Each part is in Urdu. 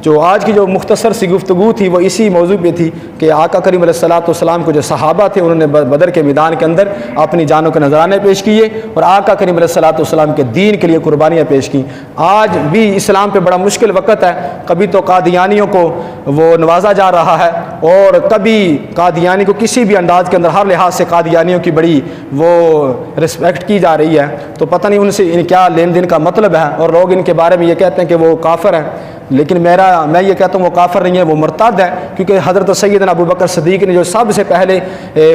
جو آج کی جو مختصر سی گفتگو تھی وہ اسی موضوع پہ تھی کہ آقا کریم علیہ السلام کو جو صحابہ تھے انہوں نے بدر کے میدان کے اندر اپنی جانوں کے نذرانے پیش کیے اور آقا کریم علیہ السلام کے دین کے لیے قربانیاں پیش کیں۔ آج بھی اسلام پہ بڑا مشکل وقت ہے، کبھی تو قادیانیوں کو وہ نوازا جا رہا ہے اور کبھی قادیانی کو کسی بھی انداز کے اندر ہر لحاظ سے قادیانیوں کی بڑی وہ رسپیکٹ کی جا رہی ہے، تو پتہ نہیں ان سے کیا لین دین کا مطلب ہے، اور لوگ ان کے بارے میں یہ کہتے ہیں کہ وہ کافر ہیں، لیکن میں یہ کہتا ہوں وہ کافر نہیں ہے، وہ مرتد ہے، کیونکہ حضرت سیدنا ابو بکر صدیق نے جو سب سے پہلے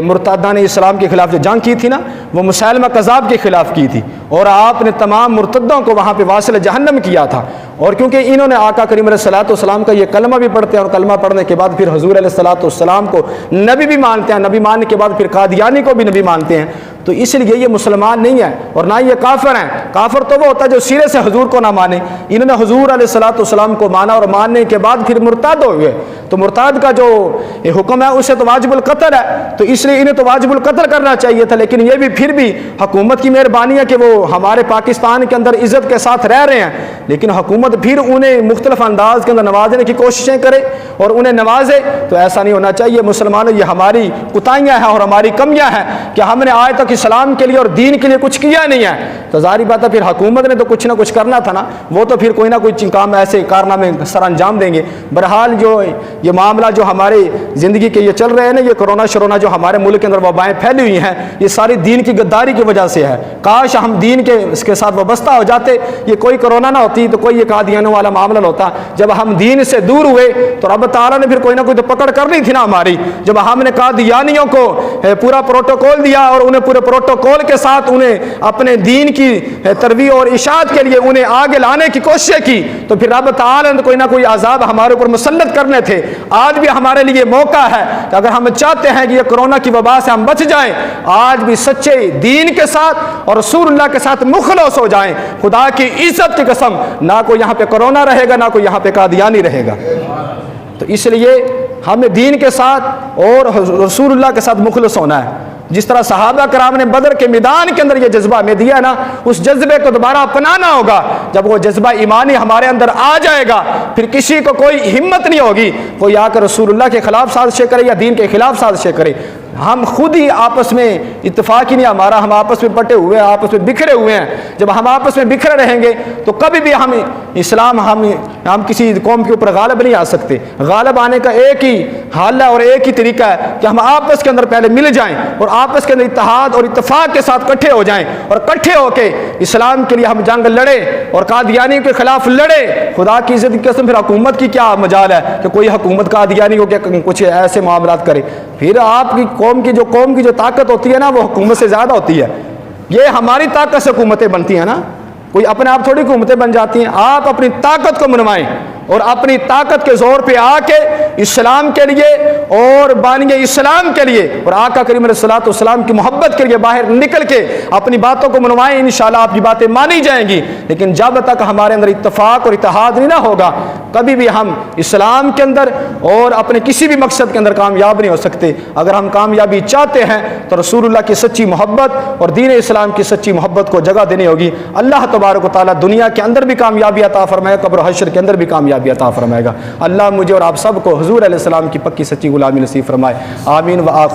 مرتدان اسلام کے خلاف جو جنگ کی تھی نا، وہ مسلمہ کذاب کے خلاف کی تھی، اور آپ نے تمام مرتدوں کو وہاں پہ واصل جہنم کیا تھا۔ اور کیونکہ انہوں نے آقا کریم علیہ السلام کا یہ کلمہ بھی پڑھتے ہیں اور کلمہ پڑھنے کے بعد پھر حضور علیہ السلام کو نبی بھی مانتے ہیں، نبی ماننے کے بعد پھر قادیانی کو بھی نبی مانتے ہیں، تو اس لیے یہ مسلمان نہیں ہے اور نہ یہ کافر ہیں۔ کافر تو وہ ہوتا ہے جو سرے سے حضور کو نہ مانے، انہوں نے حضور علیہ السلام کو مانا اور ماننے کے بعد پھر مرتد ہو گئے، تو مرتد کا جو حکم ہے اسے تو واجب القتل ہے، تو اس لیے انہیں تو واجب القتل کرنا چاہیے تھا، لیکن یہ بھی پھر بھی حکومت کی مہربانی ہے کہ وہ ہمارے پاکستان کے اندر عزت کے ساتھ رہ رہے ہیں، لیکن حکومت پھر انہیں مختلف انداز کے اندر نوازنے کی کوششیں کرے اور انہیں نوازے، تو ایسا نہیں ہونا چاہیے۔ مسلمانوں یہ ہماری کوتاہیاں ہیں اور ہماری کمیاں ہیں کہ ہم نے آج تک اسلام کے لیے اور دین کے لیے کچھ کیا نہیں ہے، تو ظاہری بات ہے پھر حکومت نے تو کچھ نہ کچھ کرنا تھا نا، وہ تو پھر کوئی نہ کوئی کام ایسے کارنامے سر انجام دیں گے۔ بہرحال جو یہ معاملہ جو ہمارے زندگی کے یہ چل رہے ہیں نا، یہ کرونا شرونا جو ہمارے ملک کے اندر وبائیں پھیلی ہوئی ہیں، یہ ساری دین کی غداری کی وجہ سے ہے۔ کاش ہم دین کے اس کے ساتھ وابستہ ہو جاتے، یہ کوئی کرونا نہ ہوتی تو کوئی یہ قادیانوں والا معاملہ نہ ہوتا۔ جب ہم دین سے دور ہوئے تو رب تعالیٰ نے پھر کوئی نہ کوئی تو پکڑ کرنی تھی نا ہماری۔ جب ہم نے قادیانیوں کو پورا پروٹوکول دیا اور انہیں پورے پروٹوکول کے ساتھ انہیں اپنے دین کی ترویج اور اشاعت کے لیے انہیں آگے لانے کی کوشش کی، تو پھر رب تعالیٰ نے کوئی نہ کوئی عذاب ہمارے اوپر مسلط کرنے تھے۔ آج بھی ہمارے لیے موقع ہے کہ اگر ہم چاہتے ہیں کہ یہ کرونا کی وبا سے ہم بچ جائیں، آج بھی سچے دین کے ساتھ اور رسول اللہ کے ساتھ مخلص ہو جائیں۔ خدا کی عزت کی قسم، نہ کوئی یہاں پہ کرونا رہے گا نہ کوئی یہاں پہ قادیانی رہے گا۔ تو اس لیے ہمیں دین کے ساتھ اور رسول اللہ کے ساتھ مخلص ہونا ہے۔ جس طرح صحابہ کرام نے بدر کے میدان کے اندر یہ جذبہ ہمیں دیا نا، اس جذبے کو دوبارہ اپنانا ہوگا۔ جب وہ جذبہ ایمانی ہمارے اندر آ جائے گا، پھر کسی کو کوئی ہمت نہیں ہوگی کوئی آ کر رسول اللہ کے خلاف سازشیں کرے یا دین کے خلاف سازشیں کرے۔ ہم خود ہی آپس میں اتفاق ہی نہیں ہمارا، ہم آپس میں بٹے ہوئے ہیں، آپس میں بکھرے ہوئے ہیں۔ جب ہم آپس میں بکھرے رہیں گے تو کبھی بھی ہم اسلام ہم کسی قوم کے اوپر غالب نہیں آ سکتے۔ غالب آنے کا ایک ہی حل ہے اور ایک ہی طریقہ ہے کہ ہم آپس کے اندر پہلے مل جائیں اور آپس کے اندر اتحاد اور اتفاق کے ساتھ اکٹھے ہو جائیں اور اکٹھے ہو کے اسلام کے لیے ہم جنگ لڑے اور قادیانی کے خلاف لڑے۔ خدا کی عزت کی قسم، پھر حکومت کی کیا مجال ہے کہ کوئی حکومت قادیانی کو کچھ ایسے معاملات کرے؟ پھر آپ کی قوم کی جو طاقت ہوتی ہے نا، وہ حکومت سے زیادہ ہوتی ہے۔ یہ ہماری طاقت سے حکومتیں بنتی ہیں نا، کوئی اپنے آپ تھوڑی حکومتیں بن جاتی ہیں۔ آپ اپنی طاقت کو منوائیں اور اپنی طاقت کے زور پہ آ کے اسلام کے لیے اور بانی اسلام کے لیے اور آقا کریم علیہ السلام کی محبت کے لیے باہر نکل کے اپنی باتوں کو منوائیں، انشاءاللہ آپ کی باتیں مانی جائیں گی۔ لیکن جب تک ہمارے اندر اتفاق اور اتحاد نہیں نہ ہوگا، کبھی بھی ہم اسلام کے اندر اور اپنے کسی بھی مقصد کے اندر کامیاب نہیں ہو سکتے۔ اگر ہم کامیابی چاہتے ہیں تو رسول اللہ کی سچی محبت اور دین اسلام کی سچی محبت کو جگہ دینی ہوگی۔ اللہ تبارک و تعالیٰ دنیا کے اندر بھی کامیابی عطا فرمائے، قبر و حشر کے اندر بھی کامیابی عطا فرمائے گا۔ اللہ مجھے اور آپ سب کو حضور علیہ السلام کی پکی سچی غلامی نصیب فرمائے، آمین و آخر